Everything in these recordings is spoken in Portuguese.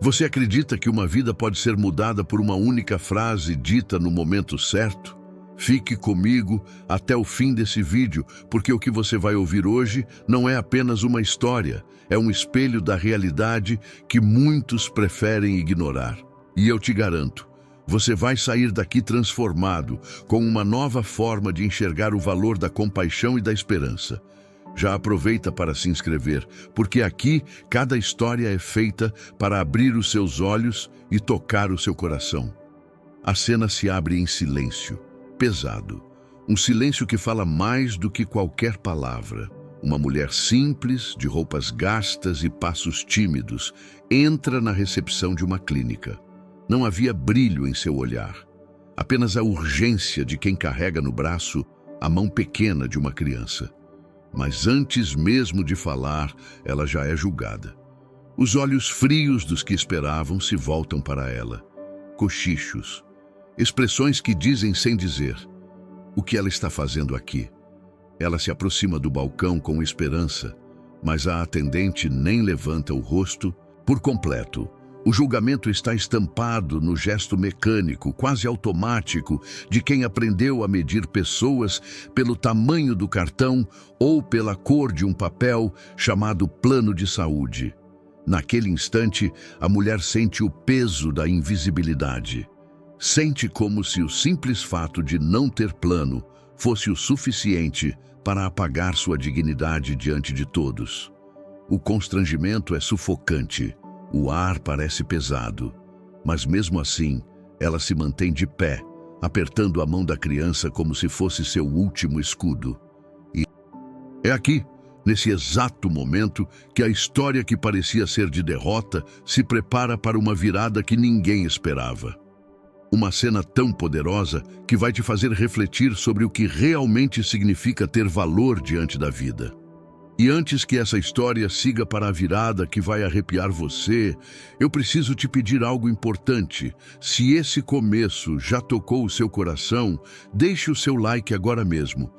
Você acredita que uma vida pode ser mudada por uma única frase dita no momento certo? Fique comigo até o fim desse vídeo, porque o que você vai ouvir hoje não é apenas uma história, é um espelho da realidade que muitos preferem ignorar. E eu te garanto, você vai sair daqui transformado, com uma nova forma de enxergar o valor da compaixão e da esperança. Já aproveita para se inscrever, porque aqui cada história é feita para abrir os seus olhos e tocar o seu coração. A cena se abre em silêncio, pesado. Um silêncio que fala mais do que qualquer palavra. Uma mulher simples, de roupas gastas e passos tímidos, entra na recepção de uma clínica. Não havia brilho em seu olhar, apenas a urgência de quem carrega no braço a mão pequena de uma criança. Mas antes mesmo de falar, ela já é julgada. Os olhos frios dos que esperavam se voltam para ela. Cochichos, expressões que dizem sem dizer: o que ela está fazendo aqui? Ela se aproxima do balcão com esperança, mas a atendente nem levanta o rosto por completo. O julgamento está estampado no gesto mecânico, quase automático, de quem aprendeu a medir pessoas pelo tamanho do cartão ou pela cor de um papel chamado plano de saúde. Naquele instante, a mulher sente o peso da invisibilidade. Sente como se o simples fato de não ter plano fosse o suficiente para apagar sua dignidade diante de todos. O constrangimento é sufocante. O ar parece pesado, mas mesmo assim, ela se mantém de pé, apertando a mão da criança como se fosse seu último escudo. E é aqui, nesse exato momento, que a história que parecia ser de derrota se prepara para uma virada que ninguém esperava. Uma cena tão poderosa que vai te fazer refletir sobre o que realmente significa ter valor diante da vida. E antes que essa história siga para a virada que vai arrepiar você, eu preciso te pedir algo importante. Se esse começo já tocou o seu coração, deixe o seu like agora mesmo.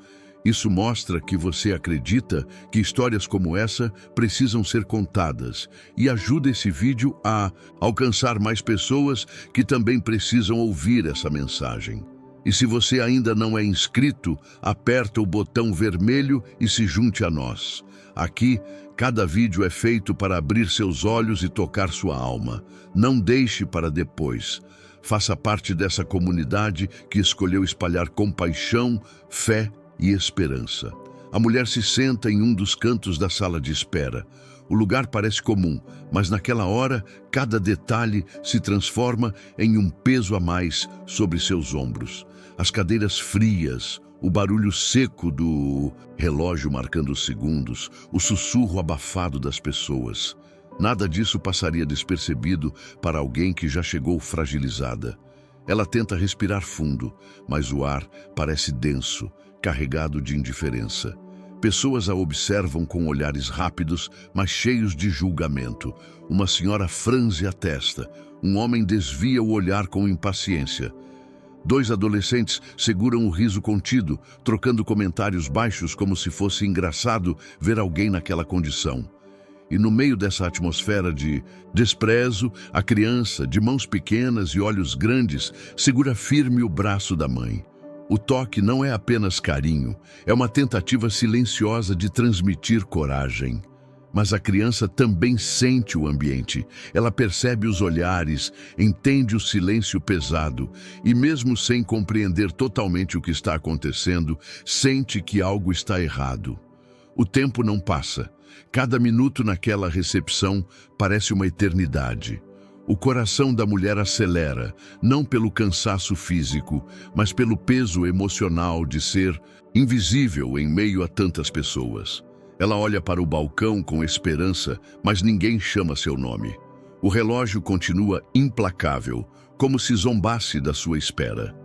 Isso mostra que você acredita que histórias como essa precisam ser contadas e ajuda esse vídeo a alcançar mais pessoas que também precisam ouvir essa mensagem. E se você ainda não é inscrito, aperta o botão vermelho e se junte a nós. Aqui, cada vídeo é feito para abrir seus olhos e tocar sua alma. Não deixe para depois. Faça parte dessa comunidade que escolheu espalhar compaixão, fé e esperança. A mulher se senta em um dos cantos da sala de espera. O lugar parece comum, mas naquela hora, cada detalhe se transforma em um peso a mais sobre seus ombros. As cadeiras frias, o barulho seco do relógio marcando os segundos, o sussurro abafado das pessoas. Nada disso passaria despercebido para alguém que já chegou fragilizada. Ela tenta respirar fundo, mas o ar parece denso, carregado de indiferença. Pessoas a observam com olhares rápidos, mas cheios de julgamento. Uma senhora franze a testa. Um homem desvia o olhar com impaciência. Dois adolescentes seguram o riso contido, trocando comentários baixos como se fosse engraçado ver alguém naquela condição. E no meio dessa atmosfera de desprezo, a criança, de mãos pequenas e olhos grandes, segura firme o braço da mãe. O toque não é apenas carinho, é uma tentativa silenciosa de transmitir coragem. Mas a criança também sente o ambiente. Ela percebe os olhares, entende o silêncio pesado e, mesmo sem compreender totalmente o que está acontecendo, sente que algo está errado. O tempo não passa. Cada minuto naquela recepção parece uma eternidade. O coração da mulher acelera, não pelo cansaço físico, mas pelo peso emocional de ser invisível em meio a tantas pessoas. Ela olha para o balcão com esperança, mas ninguém chama seu nome. O relógio continua implacável, como se zombasse da sua espera.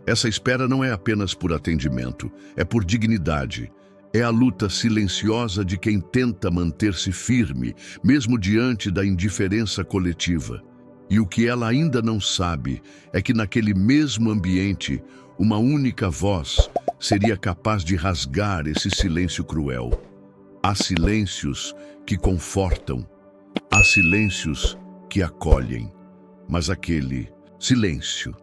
Essa espera não é apenas por atendimento, é por dignidade. É a luta silenciosa de quem tenta manter-se firme, mesmo diante da indiferença coletiva. E o que ela ainda não sabe é que naquele mesmo ambiente, uma única voz seria capaz de rasgar esse silêncio cruel. Há silêncios que confortam, há silêncios que acolhem. Mas aquele silêncio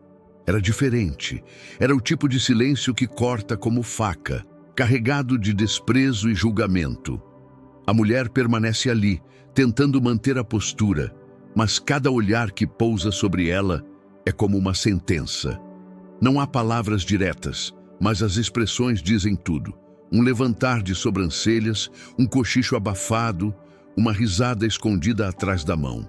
era diferente. Era o tipo de silêncio que corta como faca, carregado de desprezo e julgamento. A mulher permanece ali, tentando manter a postura, mas cada olhar que pousa sobre ela é como uma sentença. Não há palavras diretas, mas as expressões dizem tudo. Um levantar de sobrancelhas, um cochicho abafado, uma risada escondida atrás da mão.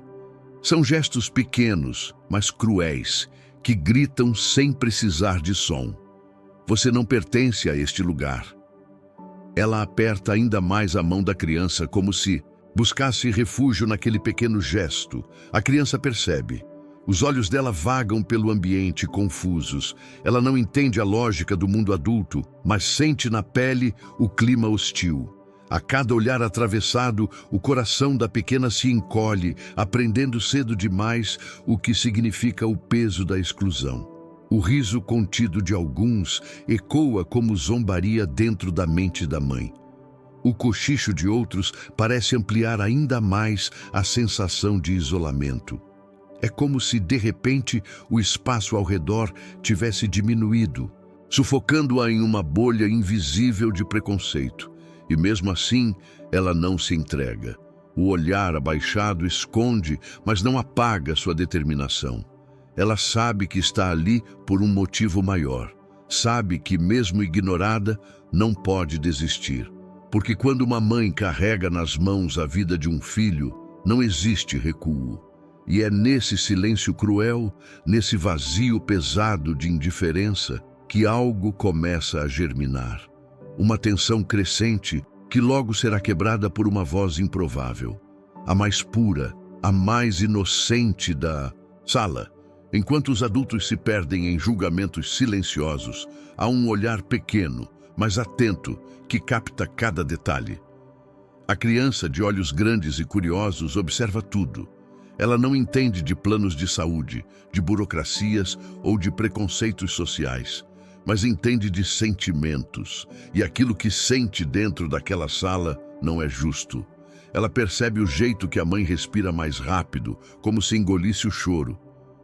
São gestos pequenos, mas cruéis, que gritam sem precisar de som. Você não pertence a este lugar. Ela aperta ainda mais a mão da criança, como se buscasse refúgio naquele pequeno gesto. A criança percebe. Os olhos dela vagam pelo ambiente, confusos. Ela não entende a lógica do mundo adulto, mas sente na pele o clima hostil. A cada olhar atravessado, o coração da pequena se encolhe, aprendendo cedo demais o que significa o peso da exclusão. O riso contido de alguns ecoa como zombaria dentro da mente da mãe. O cochicho de outros parece ampliar ainda mais a sensação de isolamento. É como se, de repente, o espaço ao redor tivesse diminuído, sufocando-a em uma bolha invisível de preconceito. E mesmo assim, ela não se entrega. O olhar abaixado esconde, mas não apaga sua determinação. Ela sabe que está ali por um motivo maior. Sabe que, mesmo ignorada, não pode desistir. Porque quando uma mãe carrega nas mãos a vida de um filho, não existe recuo. E é nesse silêncio cruel, nesse vazio pesado de indiferença, que algo começa a germinar. Uma tensão crescente que logo será quebrada por uma voz improvável. A mais pura, a mais inocente da sala. Enquanto os adultos se perdem em julgamentos silenciosos, há um olhar pequeno, mas atento, que capta cada detalhe. A criança, de olhos grandes e curiosos, observa tudo. Ela não entende de planos de saúde, de burocracias ou de preconceitos sociais, mas entende de sentimentos, e aquilo que sente dentro daquela sala não é justo. Ela percebe o jeito que a mãe respira mais rápido, como se engolisse o choro.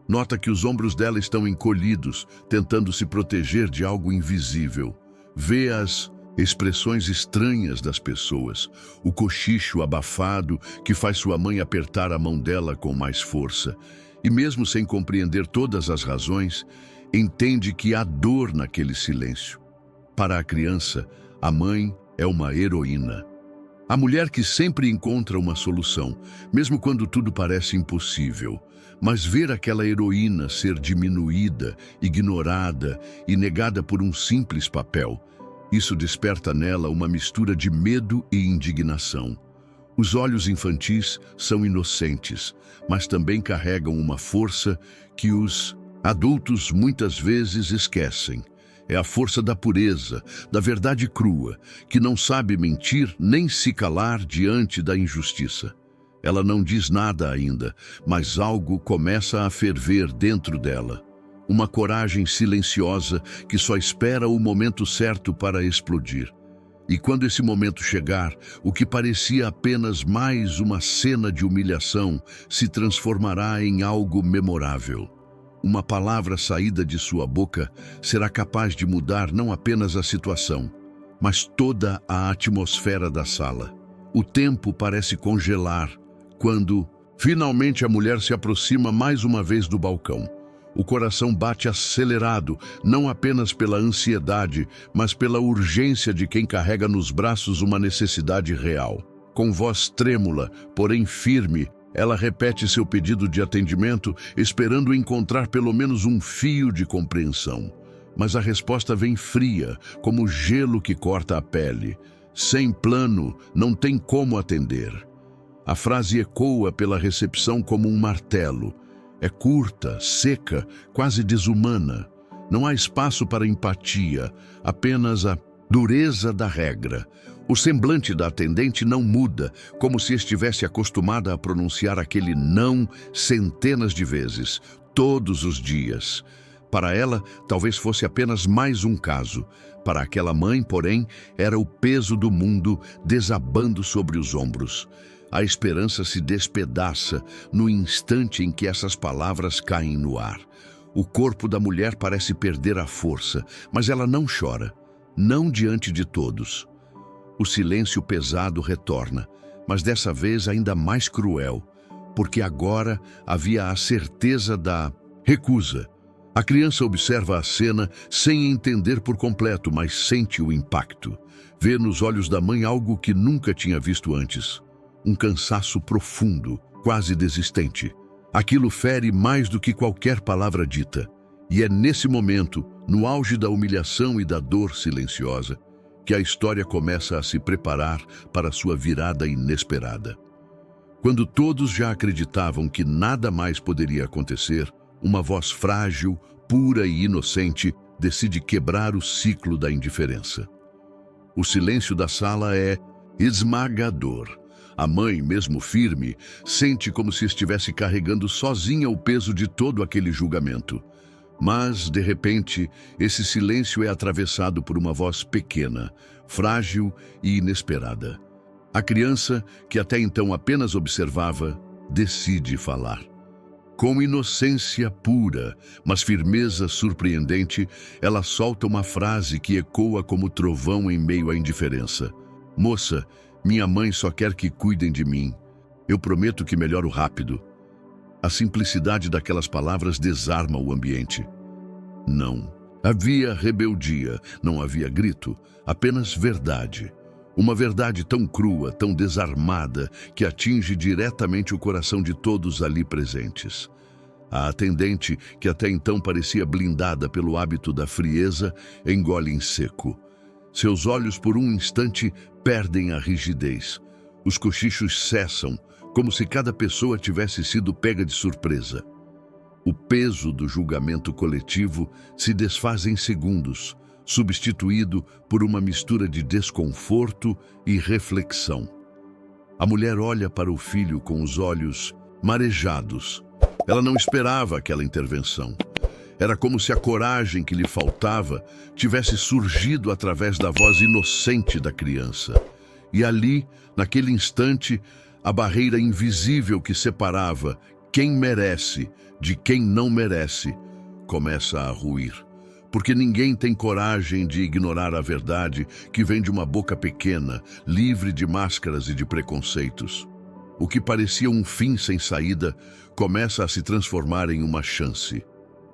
Nota que os ombros dela estão encolhidos, tentando se proteger de algo invisível. Vê as expressões estranhas das pessoas, o cochicho abafado que faz sua mãe apertar a mão dela com mais força. E mesmo sem compreender todas as razões, entende que há dor naquele silêncio. Para a criança, a mãe é uma heroína. A mulher que sempre encontra uma solução, mesmo quando tudo parece impossível. Mas ver aquela heroína ser diminuída, ignorada e negada por um simples papel, isso desperta nela uma mistura de medo e indignação. Os olhos infantis são inocentes, mas também carregam uma força que os adultos muitas vezes esquecem. É a força da pureza, da verdade crua, que não sabe mentir nem se calar diante da injustiça. Ela não diz nada ainda, mas algo começa a ferver dentro dela. Uma coragem silenciosa que só espera o momento certo para explodir. E quando esse momento chegar, o que parecia apenas mais uma cena de humilhação se transformará em algo memorável. Uma palavra saída de sua boca será capaz de mudar não apenas a situação, mas toda a atmosfera da sala. O tempo parece congelar quando, finalmente, a mulher se aproxima mais uma vez do balcão. O coração bate acelerado, não apenas pela ansiedade, mas pela urgência de quem carrega nos braços uma necessidade real. Com voz trêmula, porém firme, ela repete seu pedido de atendimento, esperando encontrar pelo menos um fio de compreensão. Mas a resposta vem fria, como gelo que corta a pele. Sem plano, não tem como atender. A frase ecoa pela recepção como um martelo. É curta, seca, quase desumana. Não há espaço para empatia, apenas a dureza da regra. O semblante da atendente não muda, como se estivesse acostumada a pronunciar aquele não centenas de vezes, todos os dias. Para ela, talvez fosse apenas mais um caso. Para aquela mãe, porém, era o peso do mundo desabando sobre os ombros. A esperança se despedaça no instante em que essas palavras caem no ar. O corpo da mulher parece perder a força, mas ela não chora, não diante de todos. O silêncio pesado retorna, mas dessa vez ainda mais cruel, porque agora havia a certeza da recusa. A criança observa a cena sem entender por completo, mas sente o impacto. Vê nos olhos da mãe algo que nunca tinha visto antes. Um cansaço profundo, quase desistente. Aquilo fere mais do que qualquer palavra dita. E é nesse momento, no auge da humilhação e da dor silenciosa, que a história começa a se preparar para sua virada inesperada. Quando todos já acreditavam que nada mais poderia acontecer, uma voz frágil, pura e inocente decide quebrar o ciclo da indiferença. O silêncio da sala é esmagador. A mãe, mesmo firme, sente como se estivesse carregando sozinha o peso de todo aquele julgamento. Mas, de repente, esse silêncio é atravessado por uma voz pequena, frágil e inesperada. A criança, que até então apenas observava, decide falar. Com inocência pura, mas firmeza surpreendente, ela solta uma frase que ecoa como trovão em meio à indiferença. Moça, minha mãe só quer que cuidem de mim. Eu prometo que melhoro rápido. A simplicidade daquelas palavras desarma o ambiente. Não. Havia rebeldia, não havia grito, apenas verdade. Uma verdade tão crua, tão desarmada, que atinge diretamente o coração de todos ali presentes. A atendente, que até então parecia blindada pelo hábito da frieza, engole em seco. Seus olhos, por um instante, perdem a rigidez. Os cochichos cessam, como se cada pessoa tivesse sido pega de surpresa. O peso do julgamento coletivo se desfaz em segundos, substituído por uma mistura de desconforto e reflexão. A mulher olha para o filho com os olhos marejados. Ela não esperava aquela intervenção. Era como se a coragem que lhe faltava tivesse surgido através da voz inocente da criança. E ali, naquele instante, a barreira invisível que separava quem merece de quem não merece começa a ruir. Porque ninguém tem coragem de ignorar a verdade que vem de uma boca pequena, livre de máscaras e de preconceitos. O que parecia um fim sem saída começa a se transformar em uma chance.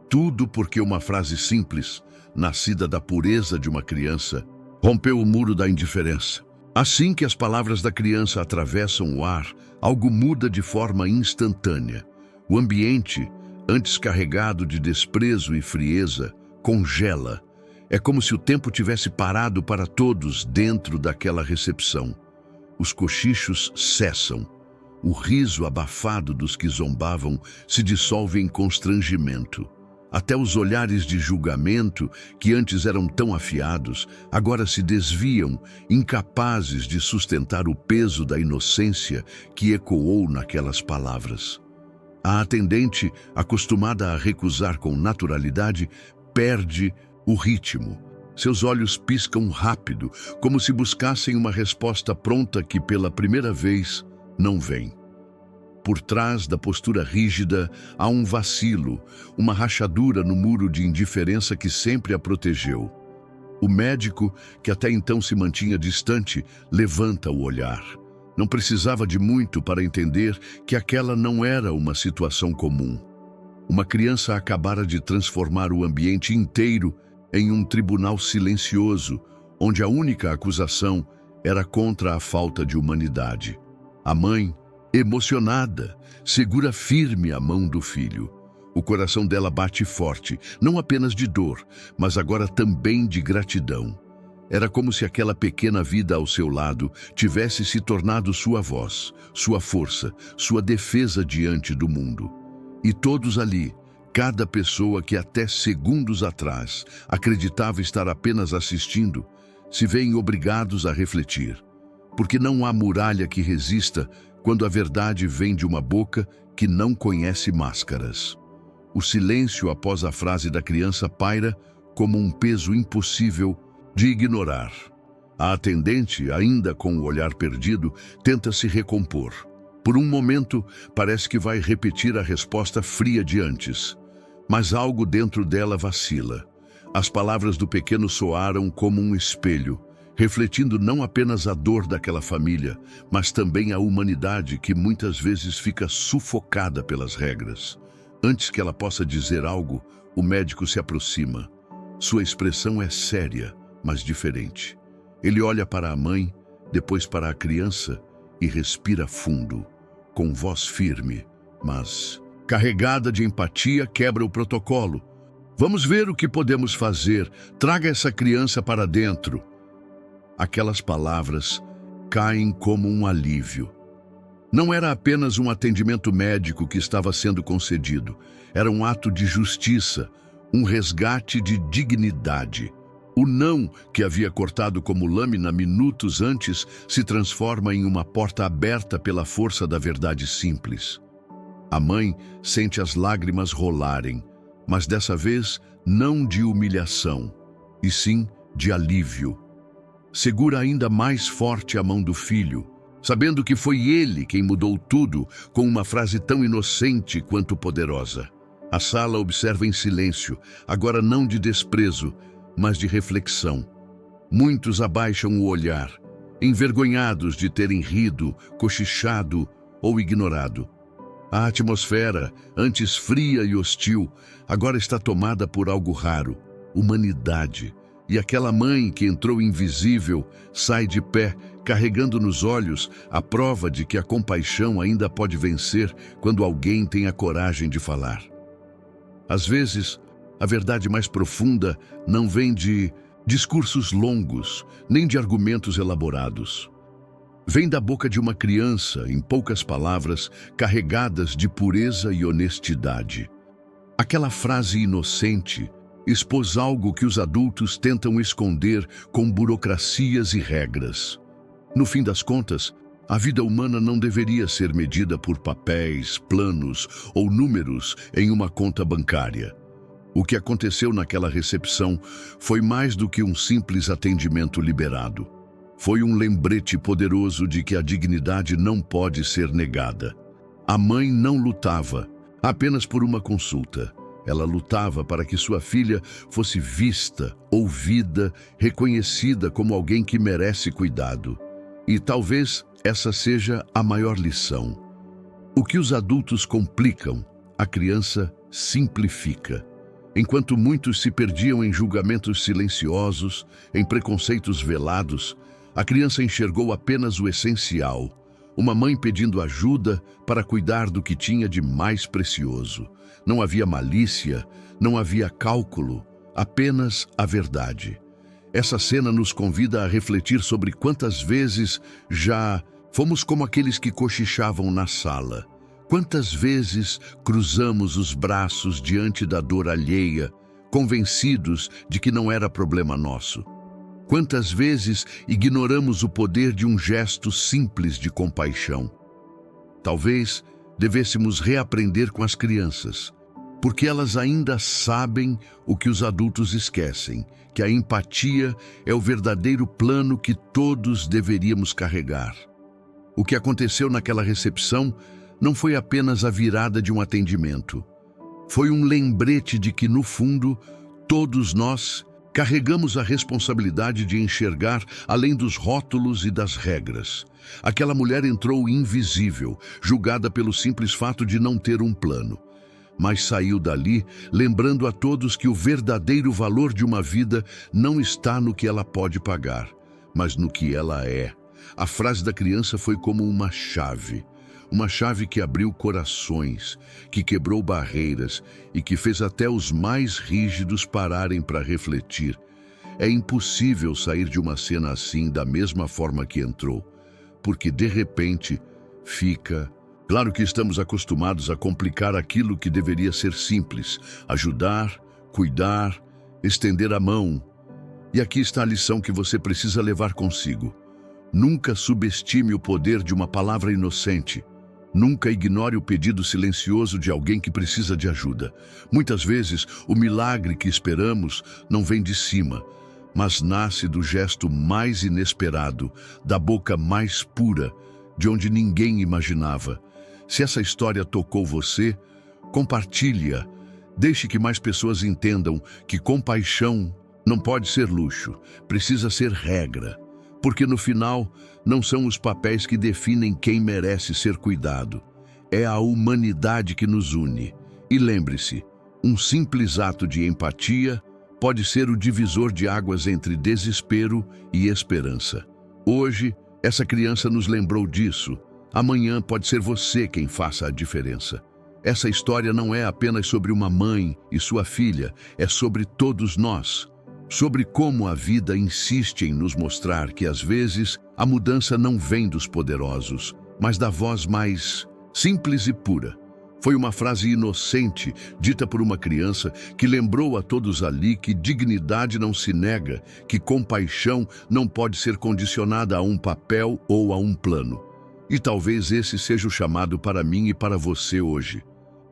Tudo porque uma frase simples, nascida da pureza de uma criança, rompeu o muro da indiferença. Assim que as palavras da criança atravessam o ar, algo muda de forma instantânea. O ambiente, antes carregado de desprezo e frieza, congela. É como se o tempo tivesse parado para todos dentro daquela recepção. Os cochichos cessam. O riso abafado dos que zombavam se dissolve em constrangimento. Até os olhares de julgamento, que antes eram tão afiados, agora se desviam, incapazes de sustentar o peso da inocência que ecoou naquelas palavras. A atendente, acostumada a recusar com naturalidade, perde o ritmo. Seus olhos piscam rápido, como se buscassem uma resposta pronta que, pela primeira vez, não vem. Por trás da postura rígida, há um vacilo, uma rachadura no muro de indiferença que sempre a protegeu. O médico, que até então se mantinha distante, levanta o olhar. Não precisava de muito para entender que aquela não era uma situação comum. Uma criança acabara de transformar o ambiente inteiro em um tribunal silencioso, onde a única acusação era contra a falta de humanidade. A mãe, emocionada, segura firme a mão do filho. O coração dela bate forte, não apenas de dor, mas agora também de gratidão. Era como se aquela pequena vida ao seu lado tivesse se tornado sua voz, sua força, sua defesa diante do mundo. E todos ali, cada pessoa que até segundos atrás acreditava estar apenas assistindo, se veem obrigados a refletir. Porque não há muralha que resista quando a verdade vem de uma boca que não conhece máscaras. O silêncio após a frase da criança paira como um peso impossível de ignorar. A atendente, ainda com o olhar perdido, tenta se recompor. Por um momento, parece que vai repetir a resposta fria de antes. Mas algo dentro dela vacila. As palavras do pequeno soaram como um espelho, refletindo não apenas a dor daquela família, mas também a humanidade que muitas vezes fica sufocada pelas regras. Antes que ela possa dizer algo, o médico se aproxima. Sua expressão é séria, mas diferente. Ele olha para a mãe, depois para a criança e respira fundo, com voz firme, mas carregada de empatia, quebra o protocolo. Vamos ver o que podemos fazer. Traga essa criança para dentro. Aquelas palavras caem como um alívio. Não era apenas um atendimento médico que estava sendo concedido. Era um ato de justiça, um resgate de dignidade. O não que havia cortado como lâmina minutos antes se transforma em uma porta aberta pela força da verdade simples. A mãe sente as lágrimas rolarem, mas dessa vez não de humilhação, e sim de alívio. Segura ainda mais forte a mão do filho, sabendo que foi ele quem mudou tudo com uma frase tão inocente quanto poderosa. A sala observa em silêncio, agora não de desprezo, mas de reflexão. Muitos abaixam o olhar, envergonhados de terem rido, cochichado ou ignorado. A atmosfera, antes fria e hostil, agora está tomada por algo raro, humanidade. E aquela mãe que entrou invisível sai de pé, carregando nos olhos a prova de que a compaixão ainda pode vencer quando alguém tem a coragem de falar. Às vezes, a verdade mais profunda não vem de discursos longos, nem de argumentos elaborados. Vem da boca de uma criança, em poucas palavras, carregadas de pureza e honestidade. Aquela frase inocente expôs algo que os adultos tentam esconder com burocracias e regras. No fim das contas, a vida humana não deveria ser medida por papéis, planos ou números em uma conta bancária. O que aconteceu naquela recepção foi mais do que um simples atendimento liberado. Foi um lembrete poderoso de que a dignidade não pode ser negada. A mãe não lutava apenas por uma consulta. Ela lutava para que sua filha fosse vista, ouvida, reconhecida como alguém que merece cuidado. E talvez essa seja a maior lição. O que os adultos complicam, a criança simplifica. Enquanto muitos se perdiam em julgamentos silenciosos, em preconceitos velados, a criança enxergou apenas o essencial, uma mãe pedindo ajuda para cuidar do que tinha de mais precioso. Não havia malícia, não havia cálculo, apenas a verdade. Essa cena nos convida a refletir sobre quantas vezes já fomos como aqueles que cochichavam na sala. Quantas vezes cruzamos os braços diante da dor alheia, convencidos de que não era problema nosso? Quantas vezes ignoramos o poder de um gesto simples de compaixão? Talvez devêssemos reaprender com as crianças, porque elas ainda sabem o que os adultos esquecem, que a empatia é o verdadeiro plano que todos deveríamos carregar. O que aconteceu naquela recepção não foi apenas a virada de um atendimento. Foi um lembrete de que, no fundo, todos nós carregamos a responsabilidade de enxergar além dos rótulos e das regras. Aquela mulher entrou invisível, julgada pelo simples fato de não ter um plano. Mas saiu dali lembrando a todos que o verdadeiro valor de uma vida não está no que ela pode pagar, mas no que ela é. A frase da criança foi como uma chave que abriu corações, que quebrou barreiras e que fez até os mais rígidos pararem para refletir. É impossível sair de uma cena assim da mesma forma que entrou, porque de repente fica... Claro que estamos acostumados a complicar aquilo que deveria ser simples: ajudar, cuidar, estender a mão. E aqui está a lição que você precisa levar consigo. Nunca subestime o poder de uma palavra inocente. Nunca ignore o pedido silencioso de alguém que precisa de ajuda. Muitas vezes, o milagre que esperamos não vem de cima, mas nasce do gesto mais inesperado, da boca mais pura, de onde ninguém imaginava. Se essa história tocou você, compartilhe-a. Deixe que mais pessoas entendam que compaixão não pode ser luxo, precisa ser regra. Porque no final, não são os papéis que definem quem merece ser cuidado. É a humanidade que nos une. E lembre-se, um simples ato de empatia pode ser o divisor de águas entre desespero e esperança. Hoje, essa criança nos lembrou disso. Amanhã pode ser você quem faça a diferença. Essa história não é apenas sobre uma mãe e sua filha, é sobre todos nós. Sobre como a vida insiste em nos mostrar que, às vezes, a mudança não vem dos poderosos, mas da voz mais simples e pura. Foi uma frase inocente, dita por uma criança, que lembrou a todos ali que dignidade não se nega, que compaixão não pode ser condicionada a um papel ou a um plano. E talvez esse seja o chamado para mim e para você hoje.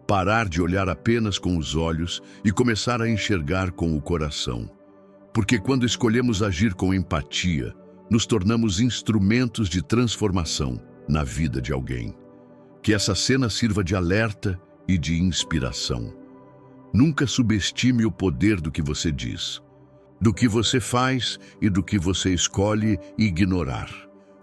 Parar de olhar apenas com os olhos e começar a enxergar com o coração. Porque quando escolhemos agir com empatia, nos tornamos instrumentos de transformação na vida de alguém. Que essa cena sirva de alerta e de inspiração. Nunca subestime o poder do que você diz, do que você faz e do que você escolhe ignorar.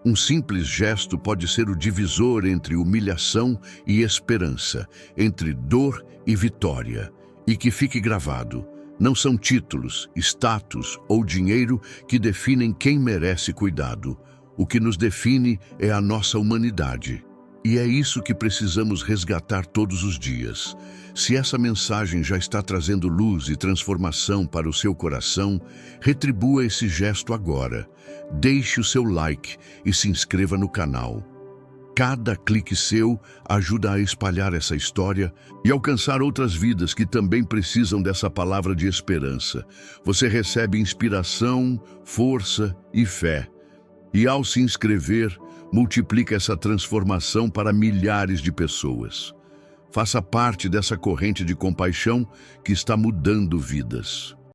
Um simples gesto pode ser o divisor entre humilhação e esperança, entre dor e vitória. E que fique gravado, não são títulos, status ou dinheiro que definem quem merece cuidado. O que nos define é a nossa humanidade. E é isso que precisamos resgatar todos os dias. Se essa mensagem já está trazendo luz e transformação para o seu coração, retribua esse gesto agora. Deixe o seu like e se inscreva no canal. Cada clique seu ajuda a espalhar essa história e alcançar outras vidas que também precisam dessa palavra de esperança. Você recebe inspiração, força e fé. E ao se inscrever, multiplica essa transformação para milhares de pessoas. Faça parte dessa corrente de compaixão que está mudando vidas.